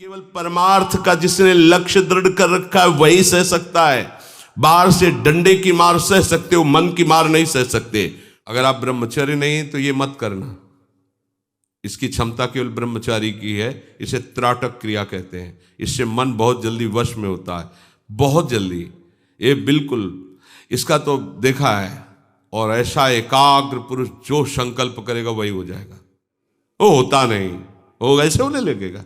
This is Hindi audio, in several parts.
केवल परमार्थ का जिसने लक्ष्य दृढ़ कर रखा है वही सह सकता है। बाहर से डंडे की मार सह सकते हो, मन की मार नहीं सह सकते। अगर आप ब्रह्मचारी नहीं तो ये मत करना। इसकी क्षमता केवल ब्रह्मचारी की है। इसे त्राटक क्रिया कहते हैं। इससे मन बहुत जल्दी वश में होता है, बहुत जल्दी। ये बिल्कुल इसका तो देखा है। और ऐसा एकाग्र पुरुष जो संकल्प करेगा वही हो जाएगा। वो होता नहीं, वो ऐसे होने लगेगा।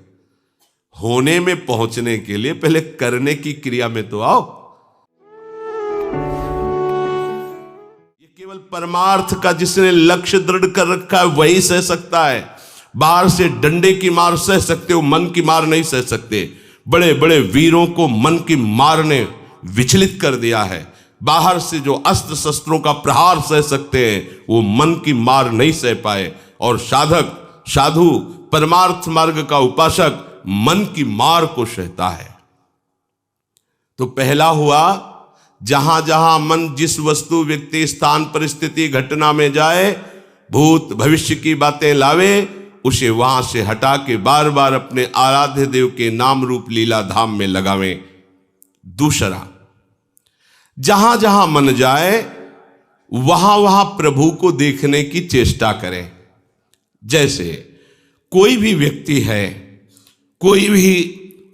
होने में पहुंचने के लिए पहले करने की क्रिया में तो आओ। ये केवल परमार्थ का जिसने लक्ष्य दृढ़ कर रखा है वही सह सकता है। बाहर से डंडे की मार सह सकते हो, मन की मार नहीं सह सकते। बड़े बड़े वीरों को मन की मार ने विचलित कर दिया है। बाहर से जो अस्त्र शस्त्रों का प्रहार सह सकते हैं वो मन की मार नहीं सह पाए। और साधक, साधु, परमार्थ मार्ग का उपासक मन की मार को सहता है। तो पहला हुआ, जहां जहां मन जिस वस्तु, व्यक्ति, स्थान, परिस्थिति, घटना में जाए, भूत भविष्य की बातें लावे, उसे वहां से हटा के बार बार अपने आराध्य देव के नाम रूप लीला धाम में लगावे। दूसरा, जहां जहां मन जाए वहां वहां प्रभु को देखने की चेष्टा करें। जैसे कोई भी व्यक्ति है, कोई भी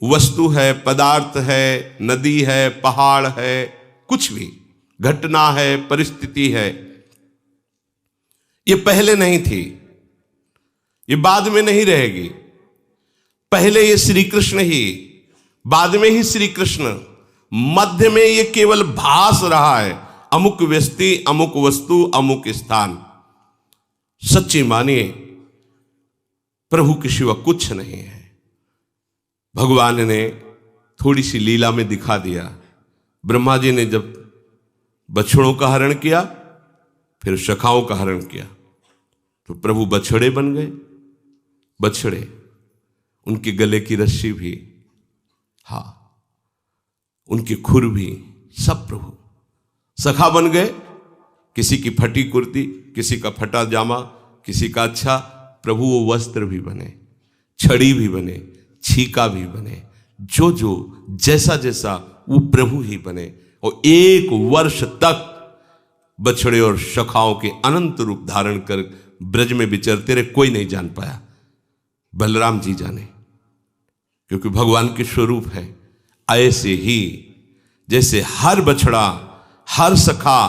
वस्तु है, पदार्थ है, नदी है, पहाड़ है, कुछ भी घटना है, परिस्थिति है, ये पहले नहीं थी, ये बाद में नहीं रहेगी। पहले ये श्री कृष्ण ही, बाद में ही श्री कृष्ण, मध्य में ये केवल भास रहा है। अमुक व्यक्ति, अमुक वस्तु, अमुक स्थान। सच्ची मानिए प्रभु के सिवा कुछ नहीं है। भगवान ने थोड़ी सी लीला में दिखा दिया। ब्रह्मा जी ने जब बछड़ों का हरण किया, फिर सखाओं का हरण किया, तो प्रभु बछड़े बन गए। बछड़े, उनके गले की रस्सी भी, हाँ, उनकी खुर भी, सब प्रभु सखा बन गए। किसी की फटी कुर्ती, किसी का फटा जामा, किसी का अच्छा, प्रभु वो वस्त्र भी बने, छड़ी भी बने, छीका भी बने, जो जो जैसा जैसा वो प्रभु ही बने। और 1 वर्ष तक बछड़े और सखाओं के अनंत रूप धारण कर ब्रज में विचरते रहे। कोई नहीं जान पाया, बलराम जी जाने, क्योंकि भगवान के स्वरूप है। ऐसे ही जैसे हर बछड़ा, हर सखा,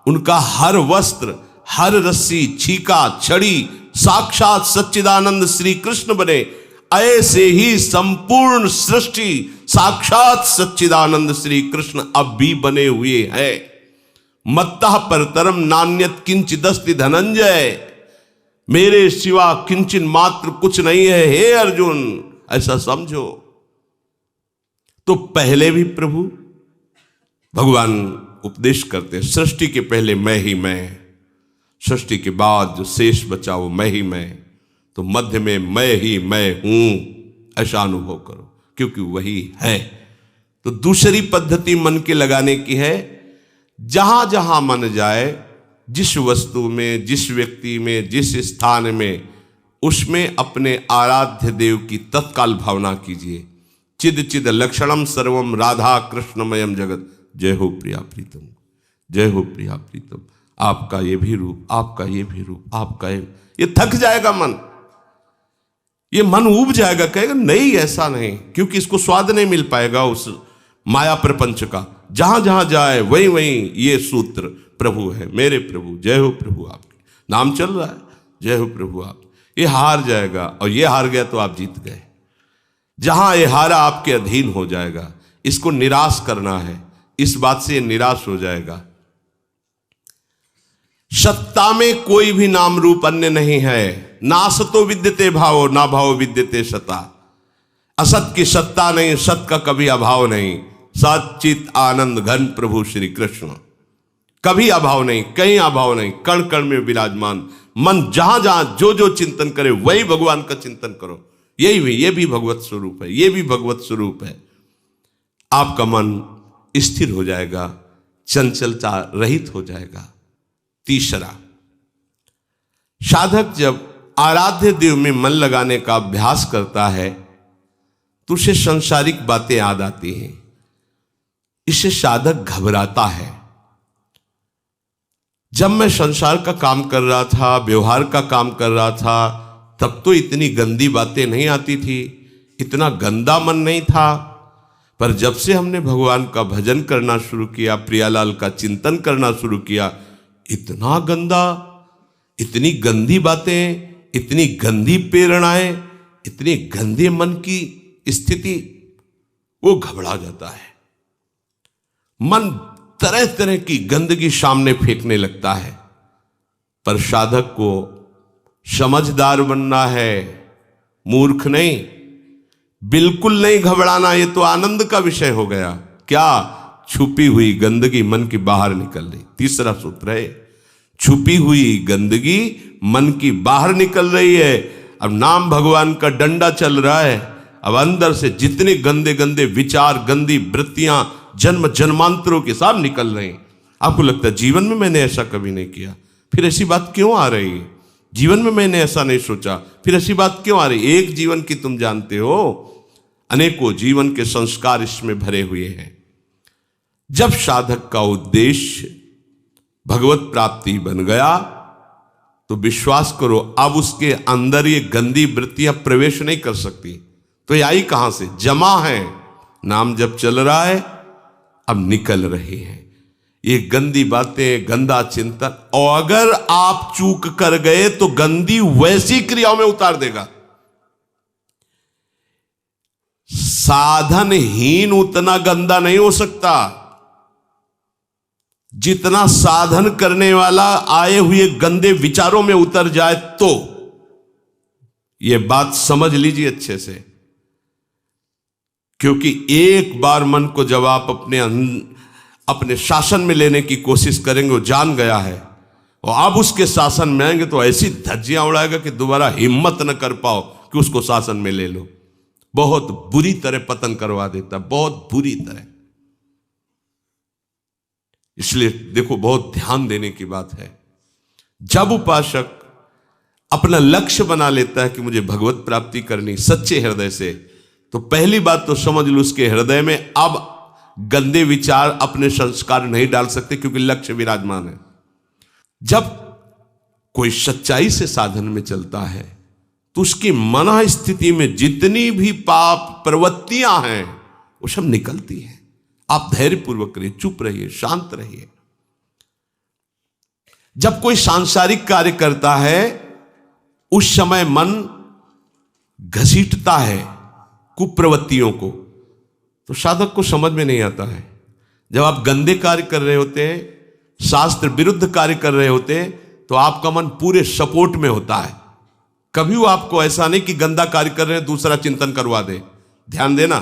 उनका हर वस्त्र, हर रस्सी, छीका, छड़ी साक्षात सच्चिदानंद श्री कृष्ण बने, ऐसे ही संपूर्ण सृष्टि साक्षात सच्चिदानंद श्री कृष्ण अब भी बने हुए हैं। मत्तः परतरम नान्यत किंचिदस्ति धनंजय, मेरे सिवा किंचिन मात्र कुछ नहीं है हे अर्जुन, ऐसा समझो। तो पहले भी प्रभु भगवान उपदेश करते हैं, सृष्टि के पहले मैं ही मैं, सृष्टि के बाद जो शेष बचा वो मैं ही मैं, तो मध्य में मैं ही मैं हूं, ऐसा अनुभव करो, क्योंकि वही है। तो दूसरी पद्धति मन के लगाने की है। जहां जहां मन जाए, जिस वस्तु में, जिस व्यक्ति में, जिस स्थान में, उसमें अपने आराध्य देव की तत्काल भावना कीजिए। चिद चिद लक्षणम सर्वम राधा कृष्णमयम जगत। जय हो प्रिया प्रीतम, जय हो प्रिया प्रीतम। आपका ये भी रूप, आपका ये भी रूप, आपका ये थक जाएगा मन, ये मन ऊब जाएगा, कहेगा नहीं ऐसा नहीं, क्योंकि इसको स्वाद नहीं मिल पाएगा उस माया प्रपंच का। जहां जहां जाए वहीं वहीं ये सूत्र प्रभु है, मेरे प्रभु, जय हो प्रभु, आपके नाम चल रहा है, जय हो प्रभु आप। ये हार जाएगा, और ये हार गया तो आप जीत गए। जहां ये हारा आपके अधीन हो जाएगा। इसको निराश करना है, इस बात से निराश हो जाएगा। सत्ता में कोई भी नाम रूप अन्य नहीं है। नासतो विद्यते भावो, ना भाव विद्यते सता। असत की सत्ता नहीं, सत का कभी अभाव नहीं। सच्चित आनंद घन प्रभु श्री कृष्ण, कभी अभाव नहीं, कहीं अभाव नहीं, कण कण में विराजमान। मन जहां जहां जो जो चिंतन करे वही भगवान का चिंतन करो। ये भी भगवत स्वरूप है, ये भी भगवत स्वरूप है। आपका मन स्थिर हो जाएगा, चंचलता रहित हो जाएगा। तीसरा, साधक जब आराध्य देव में मन लगाने का अभ्यास करता है तो उसे सांसारिक बातें याद आती हैं। इससे साधक घबराता है। जब मैं संसार का काम कर रहा था, व्यवहार का काम कर रहा था, तब तो इतनी गंदी बातें नहीं आती थी, इतना गंदा मन नहीं था। पर जब से हमने भगवान का भजन करना शुरू किया, प्रियालाल का चिंतन करना शुरू किया, इतना गंदा, इतनी गंदी बातें, इतनी गंदी प्रेरणाएं, इतनी गंदे मन की स्थिति, वो घबरा जाता है। मन तरह तरह की गंदगी सामने फेंकने लगता है। पर साधक को समझदार बनना है, मूर्ख नहीं। बिल्कुल नहीं घबराना, ये तो आनंद का विषय हो गया। क्या? छुपी हुई गंदगी मन की बाहर निकल रही। तीसरा सूत्र है, छुपी हुई गंदगी मन की बाहर निकल रही है। अब नाम भगवान का डंडा चल रहा है। अब अंदर से जितने गंदे गंदे विचार, गंदी वृत्तियां जन्म जन्मांतरों के साथ निकल रहे हैं। आपको लगता है जीवन में मैंने ऐसा कभी नहीं किया, फिर ऐसी बात क्यों आ रही है? जीवन में मैंने ऐसा नहीं सोचा, फिर ऐसी बात क्यों आ रही? एक जीवन की तुम जानते हो, अनेकों जीवन के संस्कार इसमें भरे हुए हैं। जब साधक का उद्देश्य भगवत प्राप्ति बन गया तो विश्वास करो, अब उसके अंदर ये गंदी वृत्तियां प्रवेश नहीं कर सकती। तो ये आई कहां से? जमा है। नाम जब चल रहा है, अब निकल रही हैं ये गंदी बातें, गंदा चिंतन। और अगर आप चूक कर गए तो गंदी वैसी क्रियाओं में उतार देगा। साधनहीन उतना गंदा नहीं हो सकता जितना साधन करने वाला आए हुए गंदे विचारों में उतर जाए। तो यह बात समझ लीजिए अच्छे से, क्योंकि एक बार मन को जब आप अपने शासन में लेने की कोशिश करेंगे, वो जान गया है, और आप उसके शासन में आएंगे तो ऐसी धज्जियां उड़ाएगा कि दोबारा हिम्मत न कर पाओ कि उसको शासन में ले लो। बहुत बुरी तरह पतन करवा देता, बहुत बुरी तरह। इसलिए देखो, बहुत ध्यान देने की बात है। जब उपासक अपना लक्ष्य बना लेता है कि मुझे भगवत प्राप्ति करनी सच्चे हृदय से, तो पहली बात तो समझ लो, उसके हृदय में अब गंदे विचार, अपने संस्कार नहीं डाल सकते, क्योंकि लक्ष्य विराजमान है। जब कोई सच्चाई से साधन में चलता है तो उसकी मन स्थिति में जितनी भी पाप प्रवृत्तियां हैं वो सब निकलती हैं। आप धैर्यपूर्वक रहिए, चुप रहिए, शांत रहिए। जब कोई सांसारिक कार्य करता है उस समय मन घसीटता है कुप्रवृत्तियों को, तो साधक को समझ में नहीं आता है। जब आप गंदे कार्य कर रहे होते हैं, शास्त्र विरुद्ध कार्य कर रहे होते हैं, तो आपका मन पूरे सपोर्ट में होता है। कभी वो आपको ऐसा नहीं कि गंदा कार्य कर रहे हैं दूसरा चिंतन करवा दे। ध्यान देना,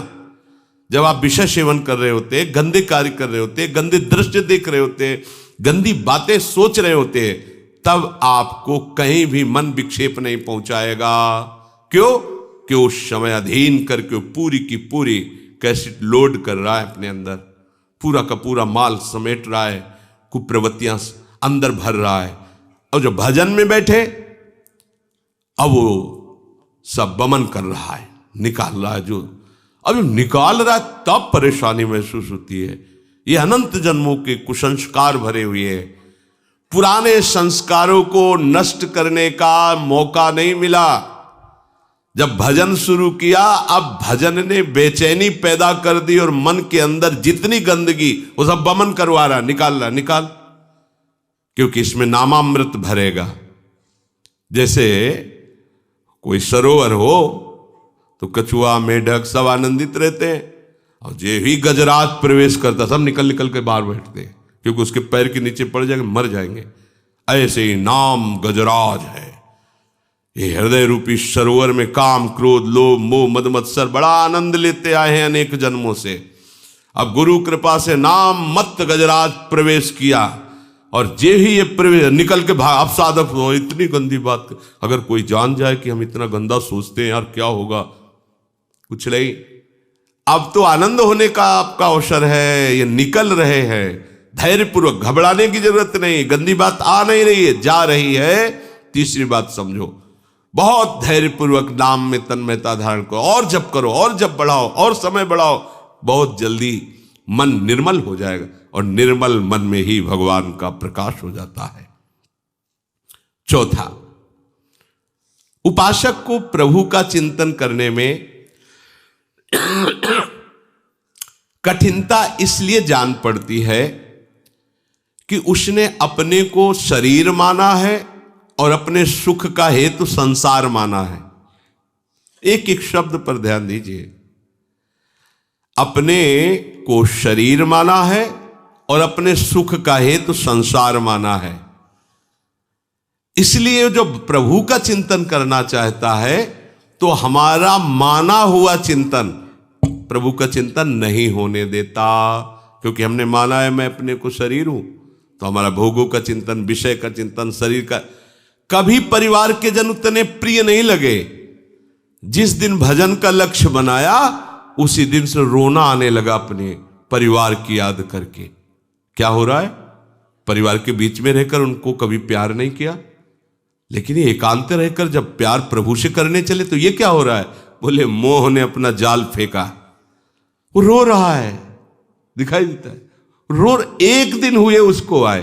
जब आप विषय सेवन कर रहे होते हैं, गंदे कार्य कर रहे होते हैं, गंदे दृश्य देख रहे होते हैं, गंदी बातें सोच रहे होते हैं, तब आपको कहीं भी मन विक्षेप नहीं पहुंचाएगा। क्यों? कि उस समय अधीन करके पूरी की पूरी कैसेट लोड कर रहा है अपने अंदर, पूरा का पूरा माल समेट रहा है, कुप्रवृत्तियां अंदर भर रहा है। और जो भजन में बैठे, अब वो सब बमन कर रहा है, निकाल रहा है। जो अब निकाल रहा है तब परेशानी महसूस होती है। ये अनंत जन्मों के कुसंस्कार भरे हुए हैं। पुराने संस्कारों को नष्ट करने का मौका नहीं मिला। जब भजन शुरू किया, अब भजन ने बेचैनी पैदा कर दी और मन के अंदर जितनी गंदगी वो सब बमन करवा रहा, निकाल रहा, निकाल। क्योंकि इसमें नामामृत भरेगा। जैसे कोई सरोवर हो तो कछुआ, मेढक सब आनंदित रहते हैं, और जो ही गजराज प्रवेश करता सब निकल निकल के बाहर बैठते हैं, क्योंकि उसके पैर के नीचे पड़ जाएंगे, मर जाएंगे। ऐसे ही नाम गजराज है। ये हृदय रूपी सरोवर में काम, क्रोध, लोभ, मोह, मद मत्सर बड़ा आनंद लेते आए हैं अनेक जन्मों से। अब गुरु कृपा से नाम मत गजराज प्रवेश किया, और जे ही ये प्रवेश निकल के भाग। अब साधक हो, इतनी गंदी बात, अगर कोई जान जाए कि हम इतना गंदा सोचते हैं यार, क्या होगा? कुछ नहीं। अब तो आनंद होने का आपका अवसर है, ये निकल रहे हैं। धैर्यपूर्वक, घबराने की जरूरत नहीं। गंदी बात आ नहीं रही है, जा रही है। तीसरी बात समझो, बहुत धैर्यपूर्वक नाम में तन्मयता धारण करो, और जप करो, और जप बढ़ाओ, और समय बढ़ाओ, बहुत जल्दी मन निर्मल हो जाएगा, और निर्मल मन में ही भगवान का प्रकाश हो जाता है। चौथा, उपासक को प्रभु का चिंतन करने में कठिनता इसलिए जान पड़ती है कि उसने अपने को शरीर माना है और अपने सुख का हेतु संसार माना है। एक एक शब्द पर ध्यान दीजिए। अपने को शरीर माना है और अपने सुख का हेतु संसार माना है। इसलिए जो प्रभु का चिंतन करना चाहता है तो हमारा माना हुआ चिंतन प्रभु का चिंतन नहीं होने देता, क्योंकि हमने माना है मैं अपने को शरीर हूं, तो हमारा भोगों का चिंतन, विषय का चिंतन, शरीर का। कभी परिवार के जन उतने प्रिय नहीं लगे। जिस दिन भजन का लक्ष्य बनाया उसी दिन से रोना आने लगा अपने परिवार की याद करके। क्या हो रहा है? परिवार के बीच में रहकर उनको कभी प्यार नहीं किया, लेकिन ये एकांत रहकर जब प्यार प्रभु से करने चले तो ये क्या हो रहा है? बोले मोह ने अपना जाल फेंका। वो रो रहा है, दिखाई देता है। एक दिन हुए उसको आए,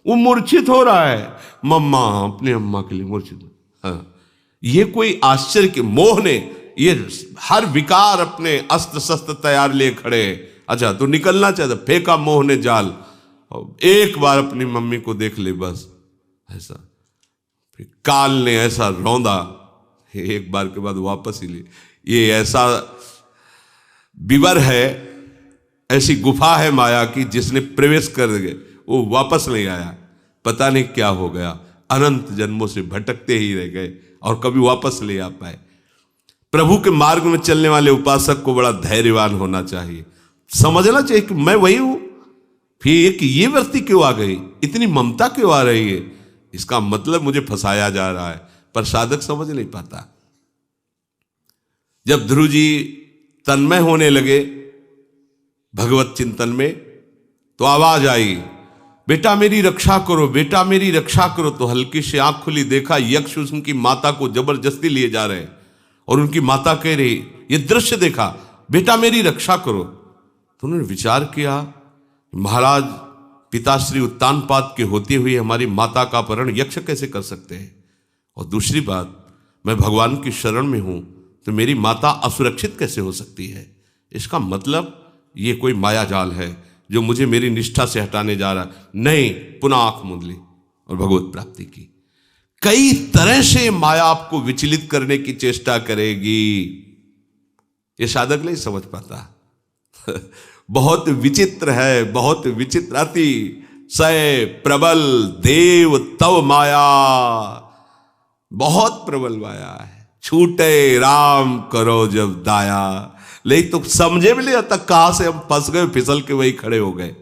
वो मूर्छित हो रहा है। मम्मा, अपने अम्मा के लिए मूर्छित। हाँ, ये कोई आश्चर्य के मोह ने ये हर विकार अपने अस्त्र शस्त्र तैयार लिए खड़े। अच्छा, तो निकलना चाहता, फेंका मोह ने जाल। एक बार अपनी मम्मी को देख ले बस, ऐसा। फिर काल ने ऐसा रौंदा, एक बार के बाद वापस ही ले। ये ऐसा विवर है, ऐसी गुफा है माया की, जिसने प्रवेश कर गए वो वापस नहीं आया। पता नहीं क्या हो गया, अनंत जन्मों से भटकते ही रह गए और कभी वापस ले आ पाए। प्रभु के मार्ग में चलने वाले उपासक को बड़ा धैर्यवान होना चाहिए, समझना चाहिए कि मैं वही हूं। फिर एक ये वृत्ति क्यों आ गई, इतनी ममता क्यों आ रही है, इसका मतलब मुझे फंसाया जा रहा है, पर साधक समझ नहीं पाता। जब ध्रुव जी तन्मय होने लगे भगवत चिंतन में, तो आवाज आई, बेटा मेरी रक्षा करो, बेटा मेरी रक्षा करो। तो हल्की से आंख खुली, देखा यक्ष उनकी माता को जबरदस्ती लिए जा रहे हैं, और उनकी माता कह रही, ये दृश्य देखा, बेटा मेरी रक्षा करो। तो उन्होंने विचार किया, महाराज पिताश्री उत्तानपाद के होते हुए हमारी माता का अपहरण यक्ष कैसे कर सकते हैं? और दूसरी बात, मैं भगवान की शरण में हूं, तो मेरी माता असुरक्षित कैसे हो सकती है? इसका मतलब ये कोई माया जाल है जो मुझे मेरी निष्ठा से हटाने जा रहा। नहीं, पुनः आंख मूंद ली और भगवत प्राप्ति की। कई तरह से माया आपको विचलित करने की चेष्टा करेगी, ये साधक नहीं समझ पाता। बहुत विचित्र है, बहुत विचित्र। अति सय प्रबल देव तव माया, बहुत प्रबल माया है। छूटे राम करो जब दाया, लेकिन तो समझे भी नहीं आता कहां से हम फंस गए, फिसल के वही खड़े हो गए।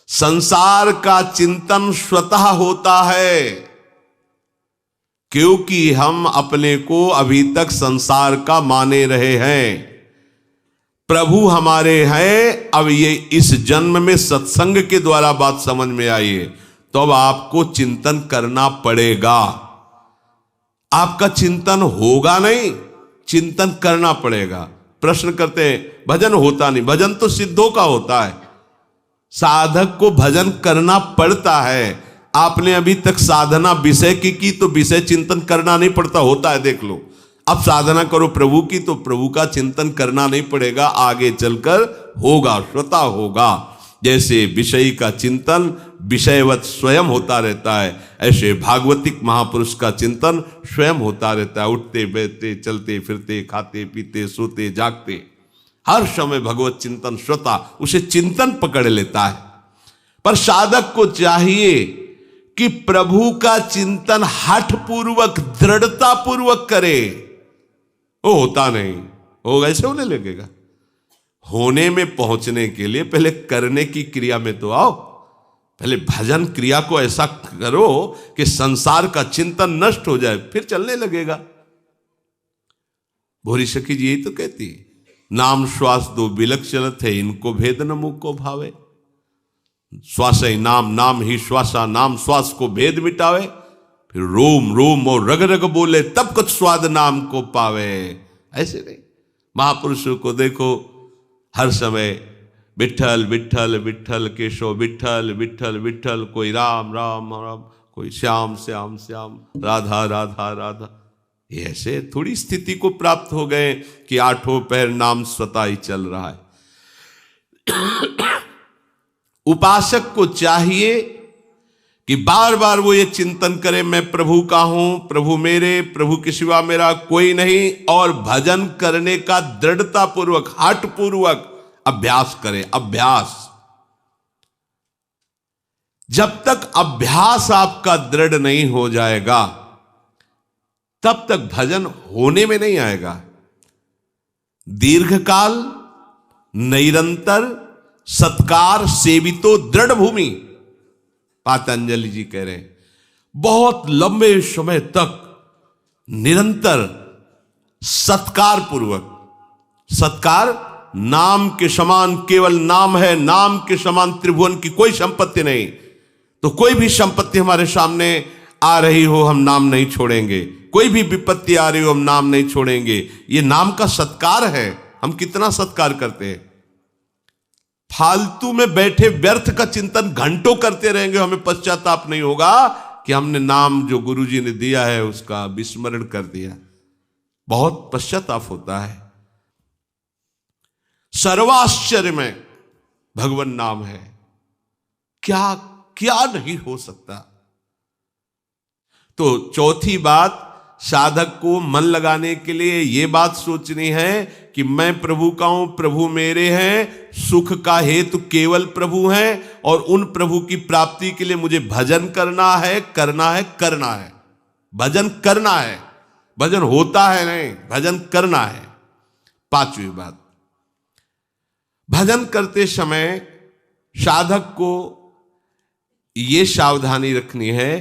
संसार का चिंतन स्वतः होता है, क्योंकि हम अपने को अभी तक संसार का माने रहे हैं। प्रभु हमारे हैं, अब ये इस जन्म में सत्संग के द्वारा बात समझ में आई है, तो अब आपको चिंतन करना पड़ेगा। आपका चिंतन होगा नहीं, चिंतन करना पड़ेगा। प्रश्न करते हैं, भजन होता नहीं, भजन तो सिद्धों का होता है, साधक को भजन करना पड़ता है। आपने अभी तक साधना विषय की तो विषय चिंतन करना नहीं पड़ता, होता है, देख लो। अब साधना करो प्रभु की, तो प्रभु का चिंतन करना नहीं पड़ेगा, आगे चलकर होगा, स्वतः होगा। जैसे विषयी का चिंतन विषयवत स्वयं होता रहता है, ऐसे भागवतिक महापुरुष का चिंतन स्वयं होता रहता है। उठते बैठते चलते फिरते खाते पीते सोते जागते, हर समय भगवत चिंतन स्वतः उसे चिंतन पकड़ लेता है। पर साधक को चाहिए कि प्रभु का चिंतन हठ पूर्वक दृढ़ता पूर्वक करे। वो होता नहीं, वो ऐसे होने लगेगा। होने में पहुंचने के लिए पहले करने की क्रिया में तो आओ। पहले भजन क्रिया को ऐसा करो कि संसार का चिंतन नष्ट हो जाए, फिर चलने लगेगा। भोरी सखी जी यही तो कहती, नाम श्वास दो बिलक चलत है, इनको भेद न मुख को भावे। श्वास ही नाम, नाम ही श्वासा, नाम श्वास को भेद मिटावे। फिर रोम रोम और रग रग बोले तब कुछ स्वाद नाम को पावे। ऐसे नहीं, महापुरुषों को देखो हर समय विठल विठल विठल केशव विठल विठल विठल, कोई राम राम राम, कोई श्याम श्याम श्याम, राधा राधा राधा। ये ऐसे थोड़ी स्थिति को प्राप्त हो गए कि आठों पैर नाम स्वतः ही चल रहा है। उपासक को चाहिए कि बार बार वो ये चिंतन करे मैं प्रभु का हूं, प्रभु मेरे, प्रभु के सिवा मेरा कोई नहीं, और भजन करने का दृढ़ता पूर्वक हठ पूर्वक अभ्यास करे। अभ्यास, जब तक अभ्यास आपका दृढ़ नहीं हो जाएगा तब तक भजन होने में नहीं आएगा। दीर्घकाल निरंतर सत्कार सेवितो दृढ़ भूमि, पातंजलि जी कह रहे हैं। बहुत लंबे समय तक निरंतर सत्कार पूर्वक, सत्कार नाम के समान केवल नाम है, नाम के समान त्रिभुवन की कोई संपत्ति नहीं। तो कोई भी संपत्ति हमारे सामने आ रही हो हम नाम नहीं छोड़ेंगे, कोई भी विपत्ति आ रही हो हम नाम नहीं छोड़ेंगे। ये नाम का सत्कार है। हम कितना सत्कार करते हैं। फालतू में बैठे व्यर्थ का चिंतन घंटों करते रहेंगे, हमें पश्चाताप नहीं होगा कि हमने नाम जो गुरुजी ने दिया है उसका विस्मरण कर दिया। बहुत पश्चाताप होता है। सर्वाश्चर्य में भगवान नाम है, क्या क्या नहीं हो सकता। तो चौथी बात, साधक को मन लगाने के लिए यह बात सोचनी है कि मैं प्रभु का हूं, प्रभु मेरे हैं, सुख का हेतु केवल प्रभु हैं, और उन प्रभु की प्राप्ति के लिए मुझे भजन करना है, करना है, करना है। भजन करना है, भजन होता है नहीं, भजन करना है। पांचवी बात, भजन करते समय साधक को यह सावधानी रखनी है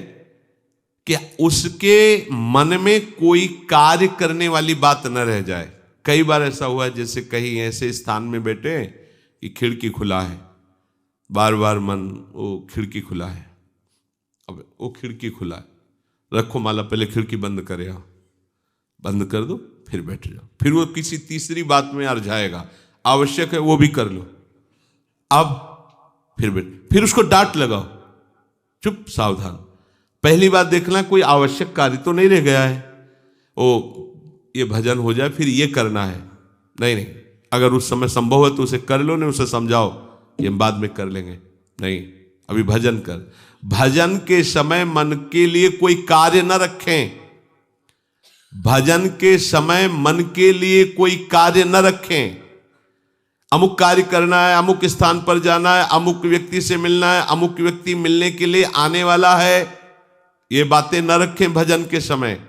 कि उसके मन में कोई कार्य करने वाली बात न रह जाए। कई बार ऐसा हुआ है, जैसे कहीं ऐसे स्थान में बैठे कि खिड़की खुला है, बार बार मन वो खिड़की खुला है, अब वो खिड़की खुला है, रखो माला, पहले खिड़की बंद करे आओ, बंद कर दो, फिर बैठ जाओ। फिर वो किसी तीसरी बात में आ जाएगा, आवश्यक है वो भी कर लो, अब फिर बैठ, फिर उसको डांट लगाओ, चुप सावधान। पहली बात देखना कोई आवश्यक कार्य तो नहीं रह गया है, ओ ये भजन हो जाए फिर ये करना है, नहीं नहीं, अगर उस समय संभव है तो उसे कर लो, नहीं उसे समझाओ कि हम बाद में कर लेंगे, नहीं अभी भजन कर। भजन के समय मन के लिए कोई कार्य न रखें, भजन के समय मन के लिए कोई कार्य न रखें। अमुक कार्य करना है, अमुक स्थान पर जाना है, अमुक व्यक्ति से मिलना है, अमुक व्यक्ति मिलने के लिए आने वाला है, ये बातें न रखें भजन के समय,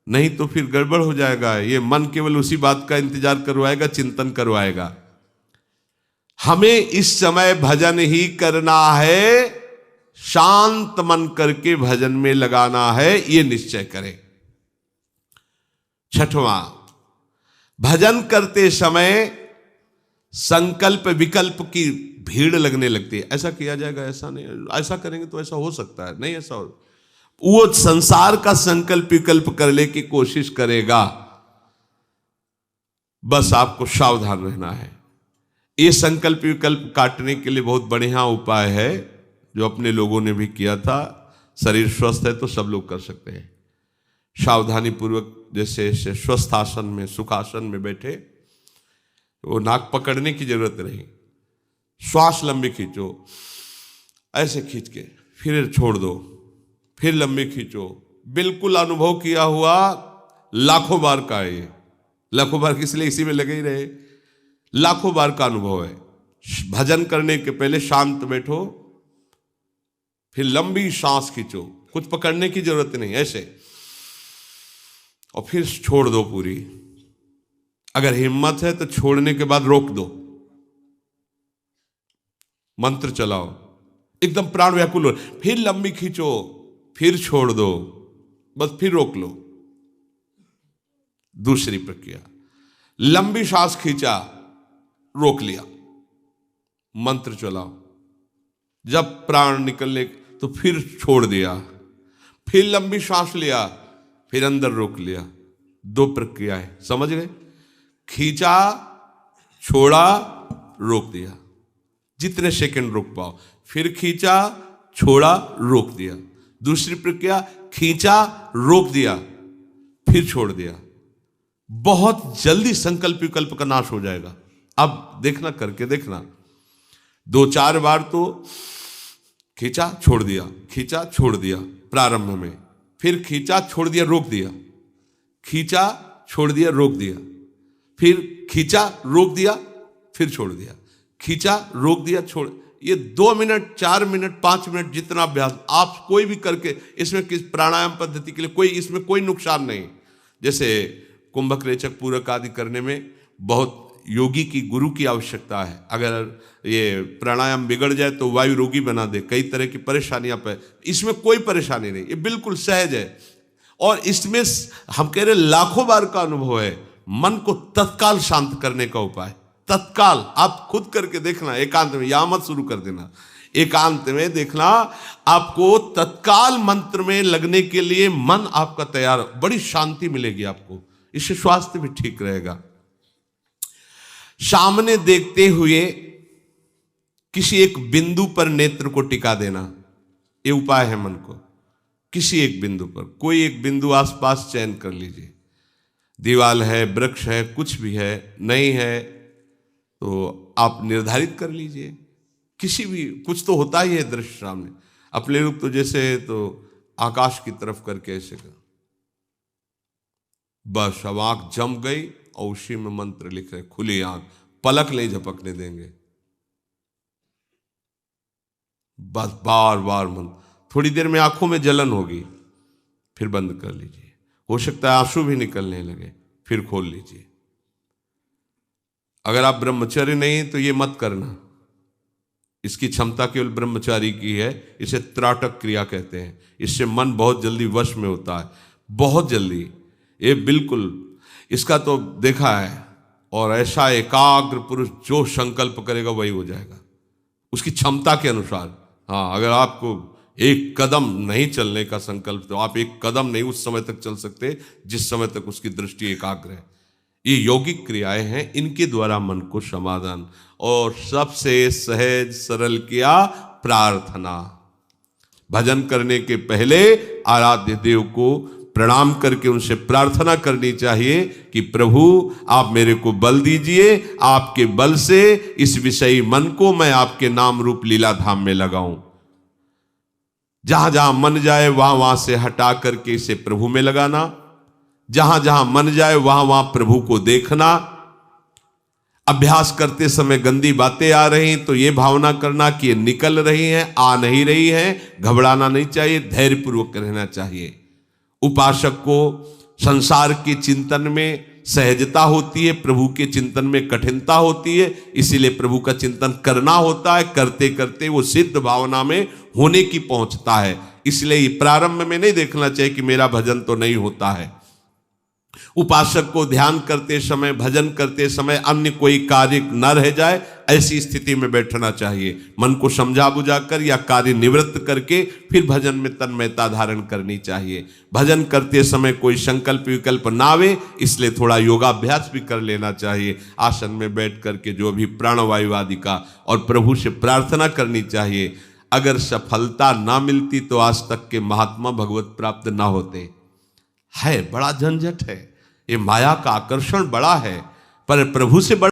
नहीं तो फिर गड़बड़ हो जाएगा। ये मन केवल उसी बात का इंतजार करवाएगा, चिंतन करवाएगा। हमें इस समय भजन ही करना है, शांत मन करके भजन में लगाना है, ये निश्चय करें। छठवां, भजन करते समय संकल्प विकल्प की भीड़ लगने लगती है। ऐसा किया जाएगा, ऐसा नहीं, ऐसा करेंगे तो ऐसा हो सकता है, नहीं ऐसा हो। वो संसार का संकल्प विकल्प करने की कोशिश करेगा। बस आपको सावधान रहना है। ये संकल्प विकल्प काटने के लिए बहुत बढ़िया उपाय है जो अपने लोगों ने भी किया था। शरीर स्वस्थ है तो सब लोग कर सकते हैं। सावधानी पूर्वक जैसे स्वस्थ आसन में, सुखासन में बैठे, वो नाक पकड़ने की जरूरत नहीं, श्वास लंबी खींचो, ऐसे खींच के फिर छोड़ दो, फिर लंबी खींचो। बिल्कुल अनुभव किया हुआ, लाखों बार का है ये, लाखों बार किस लिए इसी में लगे ही रहे, लाखों बार का अनुभव है। भजन करने के पहले शांत बैठो, फिर लंबी सांस खींचो, कुछ पकड़ने की जरूरत नहीं, ऐसे, और फिर छोड़ दो पूरी। अगर हिम्मत है तो छोड़ने के बाद रोक दो, मंत्र चलाओ, एकदम प्राण व्याकुल हो, फिर लंबी खींचो, फिर छोड़ दो, बस फिर रोक लो। दूसरी प्रक्रिया, लंबी सांस खींचा, रोक लिया, मंत्र चलाओ, जब प्राण निकलने तो फिर छोड़ दिया, फिर लंबी सांस लिया, फिर अंदर रोक लिया। 2 प्रक्रियाएं, समझ गए? खींचा, छोड़ा, रोक दिया, जितने सेकंड रोक पाओ। फिर खींचा, छोड़ा, रोक दिया। दूसरी प्रक्रिया, खींचा, रोक दिया, फिर छोड़ दिया। बहुत जल्दी संकल्प विकल्प का नाश हो जाएगा। अब देखना, करके देखना। 2-4 बार तो खींचा, छोड़ दिया, खींचा, छोड़ दिया प्रारंभ में, फिर खींचा, छोड़ दिया, रोक दिया, खींचा, छोड़ दिया, रोक दिया, फिर खींचा, रोक दिया, फिर छोड़ दिया, खींचा, रोक दिया, छोड़। ये 2 मिनट, 4 मिनट, 5 मिनट जितना अभ्यास आप कोई भी करके, इसमें किस प्राणायाम पद्धति के लिए कोई इसमें कोई नुकसान नहीं। जैसे कुंभक रेचक पूरक आदि करने में बहुत योगी की, गुरु की आवश्यकता है। अगर ये प्राणायाम बिगड़ जाए तो वायु रोगी बना दे, कई तरह की परेशानियां पे। इसमें कोई परेशानी नहीं, ये बिल्कुल सहज है। और इसमें हम कह रहे लाखों बार का अनुभव है। मन को तत्काल शांत करने का उपाय, तत्काल। आप खुद करके देखना एकांत में, या मत शुरू कर देना, एकांत में देखना, आपको तत्काल मंत्र में लगने के लिए मन आपका तैयार, बड़ी शांति मिलेगी आपको। इससे स्वास्थ्य भी ठीक रहेगा। सामने देखते हुए किसी एक बिंदु पर नेत्र को टिका देना, ये उपाय है। मन को किसी एक बिंदु पर, कोई एक बिंदु आसपास चयन कर लीजिए। दीवाल है, वृक्ष है, कुछ भी है, नहीं है तो आप निर्धारित कर लीजिए। किसी भी, कुछ तो होता ही है दृश्य सामने। अपने रूप तो जैसे तो आकाश की तरफ करके ऐसे कर, बस अब आंख जम गई और उसी में मंत्र लिख रहे, खुली आंख, पलक नहीं झपकने देंगे। बस बार बार मंत्र। थोड़ी देर में आंखों में जलन होगी, फिर बंद कर लीजिए। हो सकता है आंसू भी निकलने लगे, फिर खोल लीजिए। अगर आप ब्रह्मचर्य नहीं तो ये मत करना। इसकी क्षमता केवल ब्रह्मचारी की है। इसे त्राटक क्रिया कहते हैं। इससे मन बहुत जल्दी वश में होता है, बहुत जल्दी। ये बिल्कुल, इसका तो देखा है। और ऐसा एकाग्र पुरुष जो संकल्प करेगा वही हो जाएगा, उसकी क्षमता के अनुसार। हाँ, अगर आपको एक कदम नहीं चलने का संकल्प, तो आप एक कदम नहीं उस समय तक चल सकते जिस समय तक उसकी दृष्टि एकाग्र है। ये यौगिक क्रियाएं हैं, इनके द्वारा मन को समाधान। और सबसे सहज सरल किया प्रार्थना। भजन करने के पहले आराध्य देव को प्रणाम करके उनसे प्रार्थना करनी चाहिए कि प्रभु आप मेरे को बल दीजिए, आपके बल से इस विषयी मन को मैं आपके नाम रूप लीला धाम में लगाऊं। जहां जहां मन जाए वहां वहां से हटा करके इसे प्रभु में लगाना। जहां जहां मन जाए वहां वहां प्रभु को देखना। अभ्यास करते समय गंदी बातें आ रही तो ये भावना करना कि ये निकल रही हैं, आ नहीं रही हैं। घबराना नहीं चाहिए, धैर्यपूर्वक रहना चाहिए। उपासक को संसार के चिंतन में सहजता होती है, प्रभु के चिंतन में कठिनता होती है। इसीलिए प्रभु का चिंतन करना होता है। करते करते वो सिद्ध भावना में होने की पहुंचता है। इसलिए प्रारंभ में नहीं देखना चाहिए कि मेरा भजन तो नहीं होता है। उपासक को ध्यान करते समय, भजन करते समय अन्य कोई कार्य न रह जाए, ऐसी स्थिति में बैठना चाहिए। मन को समझा बुझाकर या कार्य निवृत्त करके फिर भजन में तन्मयता धारण करनी चाहिए। भजन करते समय कोई संकल्प विकल्प ना आवे, इसलिए थोड़ा योगाभ्यास भी कर लेना चाहिए। आसन में बैठ करके जो भी प्राणवायु आदि का, और प्रभु से प्रार्थना करनी चाहिए। अगर सफलता ना मिलती तो आज तक के महात्मा भगवत प्राप्त ना होते। है बड़ा झंझट है, ये माया का आकर्षण बड़ा है, पर प्रभु से बड़ा